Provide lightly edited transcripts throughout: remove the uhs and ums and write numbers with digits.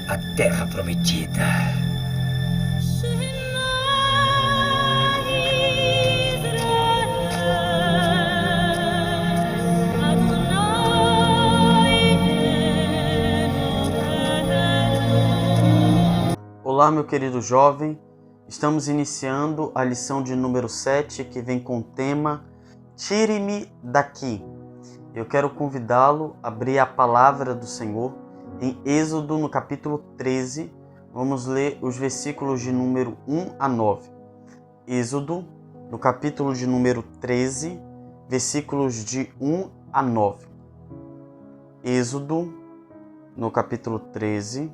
a terra prometida. Olá, meu querido jovem, estamos iniciando a lição de número 7, que vem com o tema Tire-me daqui. Eu quero convidá-lo a abrir a palavra do Senhor em Êxodo, no capítulo 13. Vamos ler os versículos de número 1 a 9. Êxodo, no capítulo de número 13, versículos de 1 a 9. Êxodo, no capítulo 13,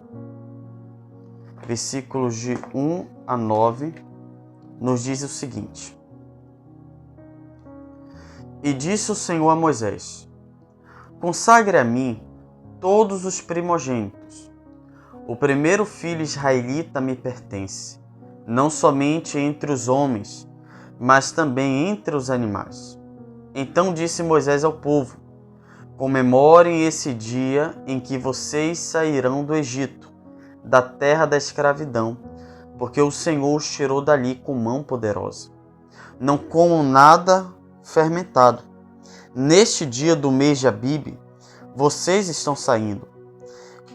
versículos de 1 a 9, nos diz o seguinte: E disse o Senhor a Moisés: Consagre a mim todos os primogênitos. O primeiro filho israelita me pertence, não somente entre os homens, mas também entre os animais. Então disse Moisés ao povo: Comemorem esse dia em que vocês sairão do Egito, da terra da escravidão, porque o Senhor os tirou dali com mão poderosa. Não comam nada fermentado. Neste dia do mês de Abibe, vocês estão saindo.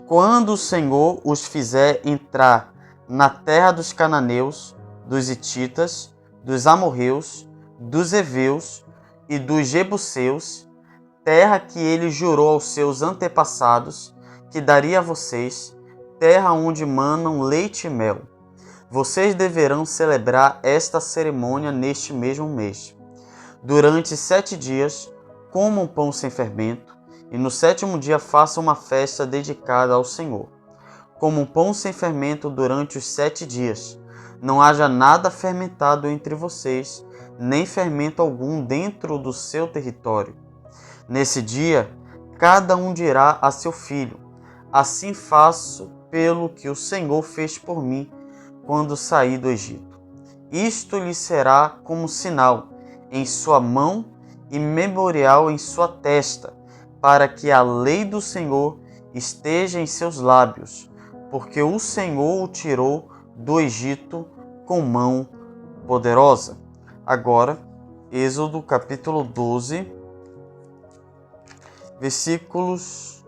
Quando o Senhor os fizer entrar na terra dos cananeus, dos hititas, dos amorreus, dos heveus e dos jebuseus, terra que ele jurou aos seus antepassados que daria a vocês, terra onde manam leite e mel. Vocês deverão celebrar esta cerimônia neste mesmo mês. Durante 7 dias, comam pão sem fermento, e no 7º dia façam uma festa dedicada ao Senhor. Comam pão sem fermento durante os 7 dias. Não haja nada fermentado entre vocês, nem fermento algum dentro do seu território. Nesse dia, cada um dirá a seu filho: Assim faço pelo que o Senhor fez por mim quando saí do Egito. Isto lhe será como sinal em sua mão e memorial em sua testa, para que a lei do Senhor esteja em seus lábios, porque o Senhor o tirou do Egito com mão poderosa. Agora, Êxodo capítulo 12, versículos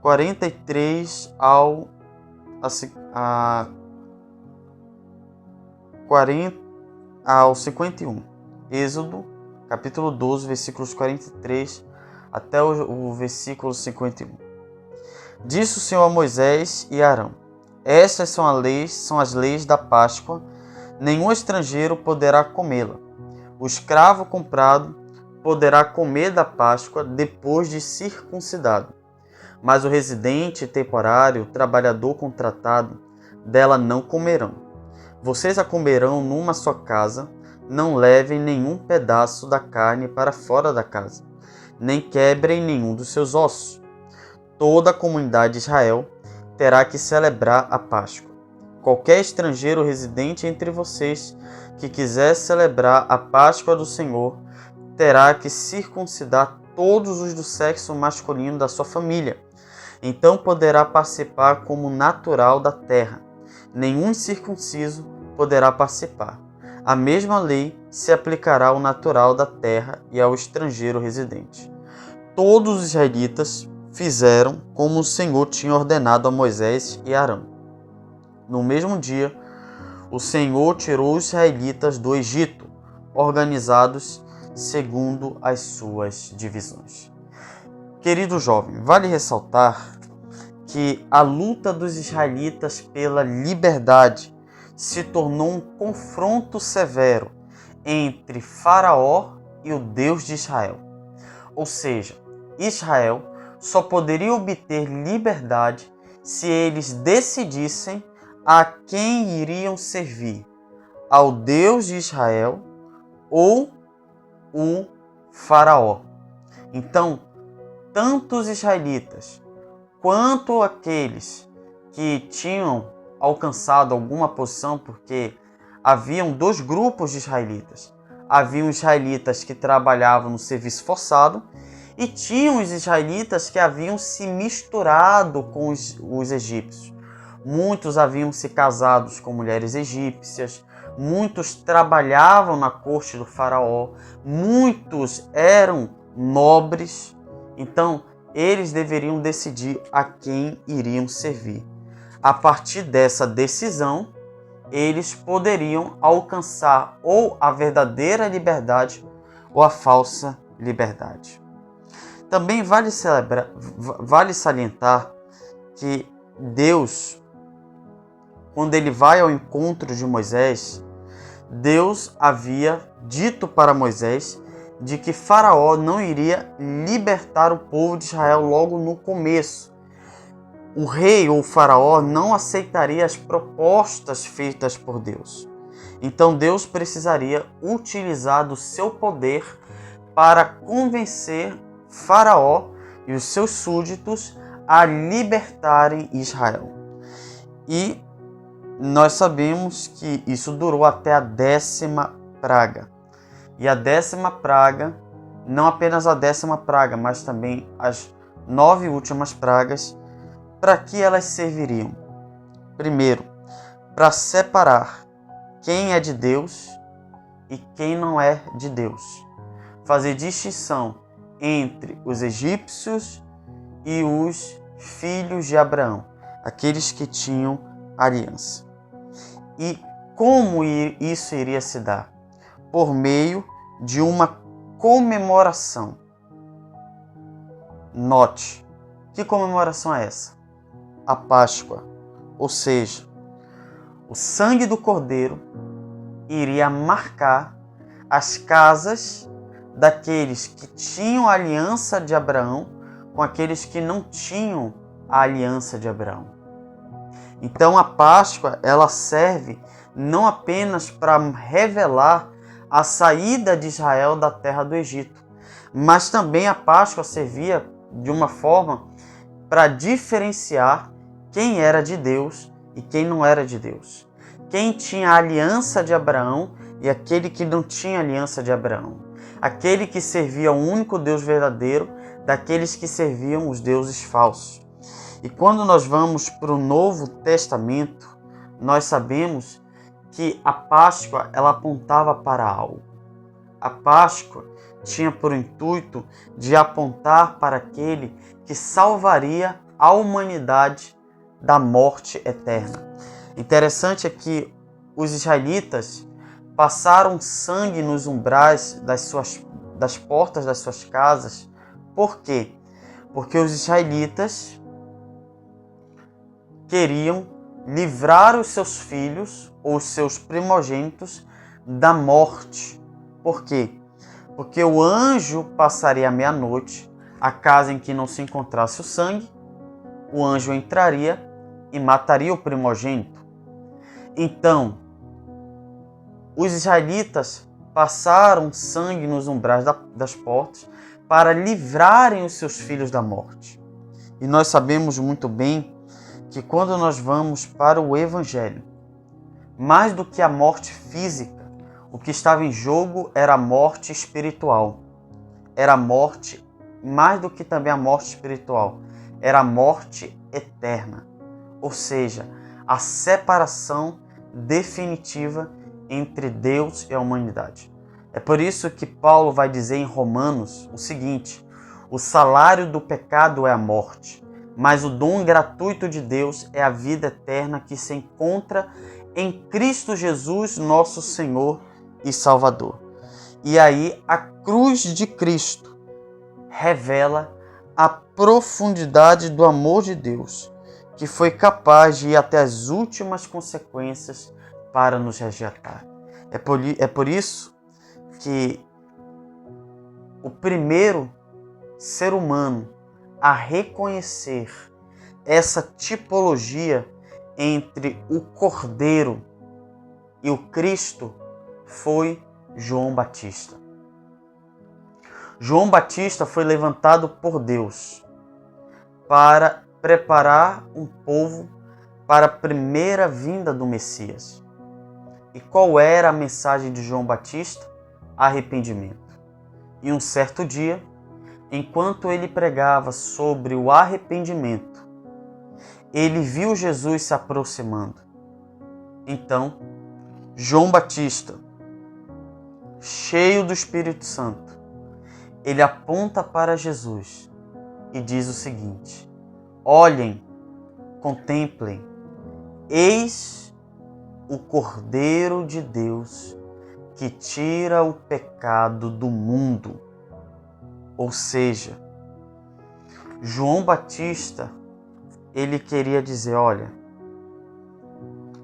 43 ao 51. Êxodo, capítulo 12, versículos 43 até o versículo 51. Disse o Senhor a Moisés e a Arão: Estas são as leis da Páscoa. Nenhum estrangeiro poderá comê-la. O escravo comprado poderá comer da Páscoa depois de circuncidado. Mas o residente temporário, trabalhador contratado, dela não comerão. Vocês a comerão numa só casa. Não levem nenhum pedaço da carne para fora da casa, nem quebrem nenhum dos seus ossos. Toda a comunidade de Israel terá que celebrar a Páscoa. Qualquer estrangeiro residente entre vocês que quiser celebrar a Páscoa do Senhor terá que circuncidar todos os do sexo masculino da sua família. Então poderá participar como natural da terra. Nenhum incircunciso poderá participar. A mesma lei se aplicará ao natural da terra e ao estrangeiro residente. Todos os israelitas fizeram como o Senhor tinha ordenado a Moisés e Arão. No mesmo dia, o Senhor tirou os israelitas do Egito, organizados segundo as suas divisões. Querido jovem, vale ressaltar que a luta dos israelitas pela liberdade se tornou um confronto severo entre Faraó e o Deus de Israel. Ou seja, Israel só poderia obter liberdade se eles decidissem a quem iriam servir: ao Deus de Israel ou o Faraó. Então, tanto os israelitas quanto aqueles que tinham alcançado alguma posição, porque haviam 2 grupos de israelitas. Haviam israelitas que trabalhavam no serviço forçado e tinham os israelitas que haviam se misturado com os egípcios. muitos haviam se casado com mulheres egípcias, muitos trabalhavam na corte do faraó, muitos eram nobres, então eles deveriam decidir a quem iriam servir. A partir dessa decisão, eles poderiam alcançar ou a verdadeira liberdade ou a falsa liberdade. Também vale salientar que Deus, quando ele vai ao encontro de Moisés, Deus havia dito para Moisés de que Faraó não iria libertar o povo de Israel logo no começo. O rei ou o faraó não aceitaria as propostas feitas por Deus. Então Deus precisaria utilizar do seu poder para convencer Faraó e os seus súditos a libertarem Israel. E nós sabemos que isso durou até a 10ª praga. E a 10ª praga, não apenas a 10ª praga, mas também as 9 últimas pragas, para que elas serviriam? Primeiro, para separar quem é de Deus e quem não é de Deus. Fazer distinção entre os egípcios e os filhos de Abraão, aqueles que tinham aliança. E como isso iria se dar? Por meio de uma comemoração. Note, que comemoração é essa? A Páscoa, ou seja, o sangue do Cordeiro iria marcar as casas daqueles que tinham a aliança de Abraão com aqueles que não tinham a aliança de Abraão. Então a Páscoa, ela serve não apenas para revelar a saída de Israel da terra do Egito, mas também a Páscoa servia de uma forma para diferenciar quem era de Deus e quem não era de Deus. Quem tinha a aliança de Abraão e aquele que não tinha a aliança de Abraão. Aquele que servia ao único Deus verdadeiro, daqueles que serviam os deuses falsos. E quando nós vamos para o Novo Testamento, nós sabemos que a Páscoa, ela apontava para algo. A Páscoa tinha por intuito de apontar para aquele que salvaria a humanidade da morte eterna. Interessante é que os israelitas passaram sangue nos umbrais das portas das suas casas. Por quê? Porque os israelitas queriam livrar os seus filhos ou os seus primogênitos da morte. Por quê? Porque o anjo passaria a meia-noite, a casa em que não se encontrasse o sangue, o anjo entraria e mataria o primogênito. Então, os israelitas passaram sangue nos umbrais das portas para livrarem os seus filhos da morte. E nós sabemos muito bem que quando nós vamos para o Evangelho, mais do que a morte física, o que estava em jogo era a morte espiritual. Era a morte, mais do que também a morte espiritual, era a morte eterna. Ou seja, a separação definitiva entre Deus e a humanidade. É por isso que Paulo vai dizer em Romanos o seguinte: o salário do pecado é a morte, mas o dom gratuito de Deus é a vida eterna que se encontra em Cristo Jesus, nosso Senhor e Salvador. E aí a cruz de Cristo revela a profundidade do amor de Deus, que foi capaz de ir até as últimas consequências para nos resgatar. É por isso que o primeiro ser humano a reconhecer essa tipologia entre o Cordeiro e o Cristo foi João Batista. João Batista foi levantado por Deus para preparar um povo para a primeira vinda do Messias. E qual era a mensagem de João Batista? Arrependimento. E um certo dia, enquanto ele pregava sobre o arrependimento, ele viu Jesus se aproximando. Então, João Batista, cheio do Espírito Santo, ele aponta para Jesus e diz o seguinte: olhem, contemplem, eis o Cordeiro de Deus que tira o pecado do mundo. Ou seja, João Batista, ele queria dizer, olha,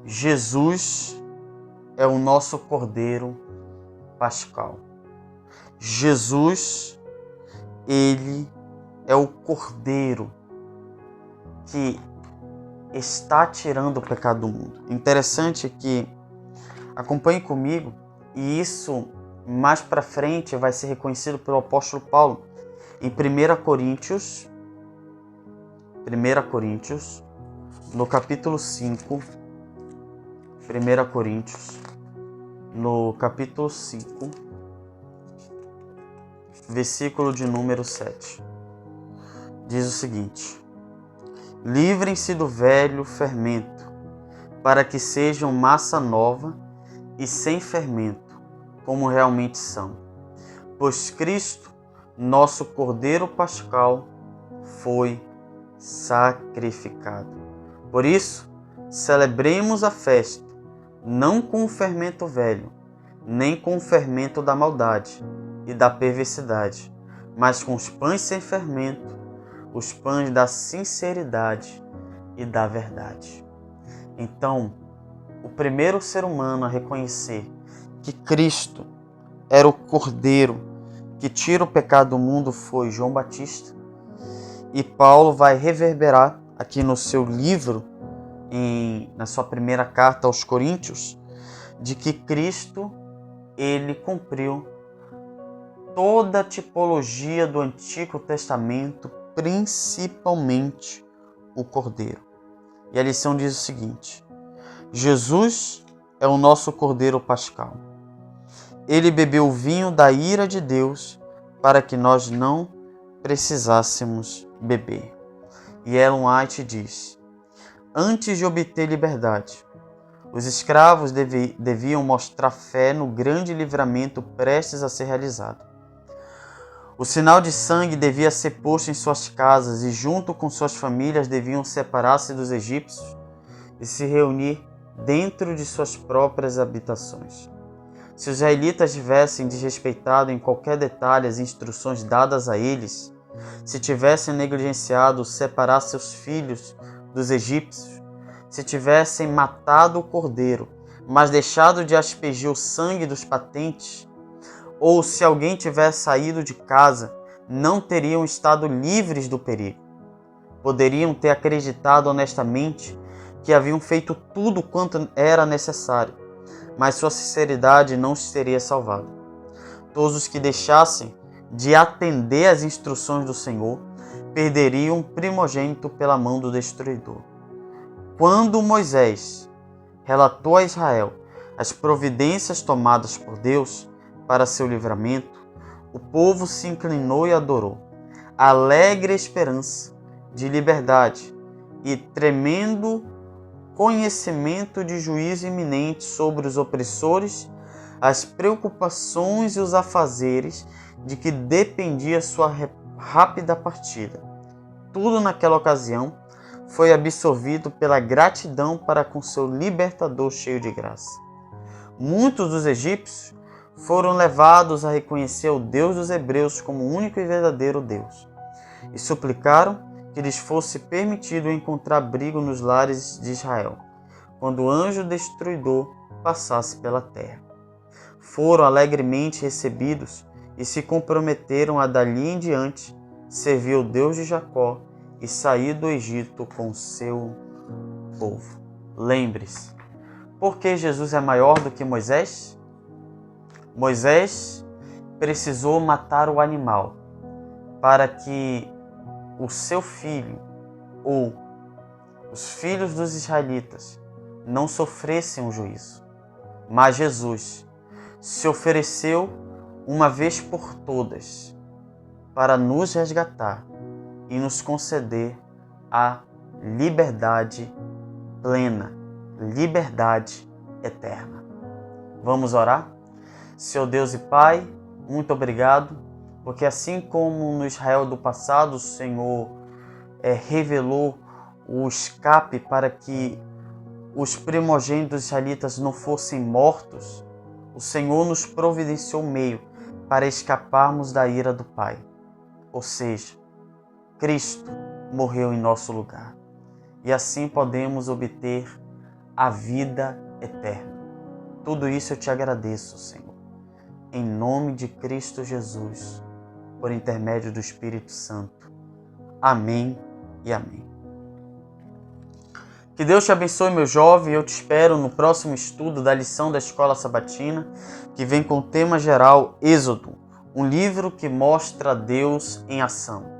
Jesus é o nosso Cordeiro Pascal. Jesus, ele é o Cordeiro que está tirando o pecado do mundo. Interessante que, acompanhe comigo, e isso mais para frente vai ser reconhecido pelo apóstolo Paulo em 1 Coríntios, no capítulo 5, 1 Coríntios, no capítulo 5, versículo de número 7. Diz o seguinte: livrem-se do velho fermento, para que sejam massa nova e sem fermento, como realmente são. Pois Cristo, nosso Cordeiro Pascal, foi sacrificado. Por isso, celebremos a festa, não com o fermento velho, nem com o fermento da maldade e da perversidade, mas com os pães sem fermento, os pães da sinceridade e da verdade. Então, o primeiro ser humano a reconhecer que Cristo era o Cordeiro que tira o pecado do mundo foi João Batista. E Paulo vai reverberar aqui no seu livro, na sua primeira carta aos Coríntios, de que Cristo, ele cumpriu toda a tipologia do Antigo Testamento, principalmente o Cordeiro. E a lição diz o seguinte: Jesus é o nosso Cordeiro Pascal. Ele bebeu o vinho da ira de Deus para que nós não precisássemos beber. E Ellen White diz: antes de obter liberdade, os escravos deviam mostrar fé no grande livramento prestes a ser realizado. O sinal de sangue devia ser posto em suas casas e, junto com suas famílias, deviam separar-se dos egípcios e se reunir dentro de suas próprias habitações. Se os israelitas tivessem desrespeitado em qualquer detalhe as instruções dadas a eles, se tivessem negligenciado separar seus filhos dos egípcios, se tivessem matado o cordeiro, mas deixado de aspergir o sangue dos patentes, ou se alguém tivesse saído de casa, não teriam estado livres do perigo. Poderiam ter acreditado honestamente que haviam feito tudo quanto era necessário, mas sua sinceridade não os teria salvado. Todos os que deixassem de atender às instruções do Senhor perderiam o primogênito pela mão do destruidor. Quando Moisés relatou a Israel as providências tomadas por Deus para seu livramento, o povo se inclinou e adorou. Alegre esperança de liberdade e tremendo conhecimento de juízo iminente sobre os opressores, as preocupações e os afazeres de que dependia sua rápida partida. Tudo naquela ocasião foi absorvido pela gratidão para com seu libertador cheio de graça. Muitos dos egípcios foram levados a reconhecer o Deus dos hebreus como o único e verdadeiro Deus, e suplicaram que lhes fosse permitido encontrar abrigo nos lares de Israel, quando o anjo destruidor passasse pela terra. Foram alegremente recebidos e se comprometeram a dali em diante servir o Deus de Jacó e sair do Egito com seu povo. Lembre-se, por que Jesus é maior do que Moisés? Moisés precisou matar o animal para que o seu filho ou os filhos dos israelitas não sofressem um juízo. Mas Jesus se ofereceu uma vez por todas para nos resgatar e nos conceder a liberdade plena, liberdade eterna. Vamos orar? Senhor Deus e Pai, muito obrigado, porque assim como no Israel do passado o Senhor revelou o escape para que os primogênitos israelitas não fossem mortos, o Senhor nos providenciou um meio para escaparmos da ira do Pai. Ou seja, Cristo morreu em nosso lugar. E assim podemos obter a vida eterna. Tudo isso eu te agradeço, Senhor. Em nome de Cristo Jesus, por intermédio do Espírito Santo. Amém e amém. Que Deus te abençoe, meu jovem. Eu te espero no próximo estudo da lição da Escola Sabatina, que vem com o tema geral Êxodo, um livro que mostra Deus em ação.